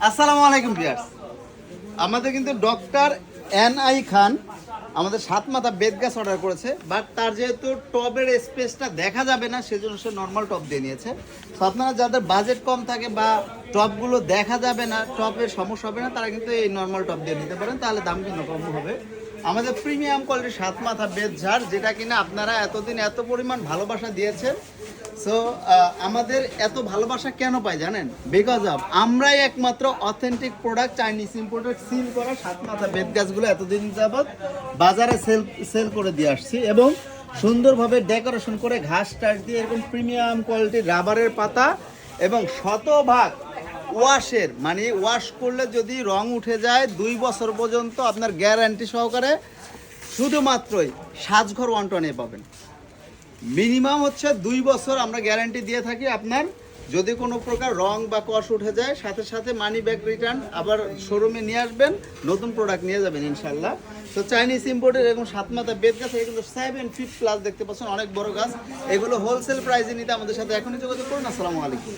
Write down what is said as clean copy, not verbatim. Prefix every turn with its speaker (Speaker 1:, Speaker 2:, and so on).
Speaker 1: আসসালামু আলাইকুম ভিউয়ার্স, আমাদের কিন্তু ডক্টর NI খান আমাদের 7 মাথা বেদ গাছ অর্ডার করেছে, বাট তার যেহেতু টবের স্পেসটা দেখা যাবে না সেজন্য সে নর্মাল টব দিয়ে নিয়েছে। তো আপনারা যাদের বাজেট কম থাকে বা টবগুলো দেখা যাবে না, টবের সমস্যা হবে না, তারা কিন্তু এই নর্মাল টব দিয়ে নিতে পারেন, তাহলে দাম কিন্তু কম হবে। আমাদের প্রিমিয়াম কোয়ালিটির 7 মাথা বেদ ঝাড়, যেটা কিনা আপনারা এতদিন এত পরিমাণ ভালোবাসা দিয়েছেন। সো আমাদের এত ভালোবাসা কেন পাই জানেন? বিকজ অফ আমরাই একমাত্র authentic product, Chinese imported seal করা 7 মাথা বেদ গাছগুলো এতদিন যাবৎ বাজারে সেল করে দিয়ে আসছি, এবং সুন্দরভাবে ডেকোরেশন করে ঘাস টাস দিয়ে এরকম প্রিমিয়াম কোয়ালিটির রাবারের পাতা এবং শতভাগ ওয়াশের, মানে ওয়াশ করলে যদি রং উঠে যায় 2 বছর পর্যন্ত আপনার গ্যারান্টি সহকারে শুধুমাত্রই সাজঘর ওয়ান্টনে পাবেন। মিনিমাম হচ্ছে 2 বছর আমরা গ্যারান্টি দিয়ে থাকি। আপনার যদি কোনো প্রকার রং বা কষ উঠে যায়, সাথে সাথে মানি ব্যাক রিটার্ন, আবার শোরুমে নিয়ে আসবেন, নতুন প্রোডাক্ট নিয়ে যাবেন ইনশাল্লাহ। তো চাইনিজ ইম্পোর্টের এরকম 7 মাথা বেদ গাছ, এগুলো 7 ফিট প্লাস দেখতে পাচ্ছেন, অনেক বড় গাছ। এগুলো হোলসেল প্রাইসে নিতে আমাদের সাথে এখনই যোগাযোগ করুন। আসসালামু আলাইকুম।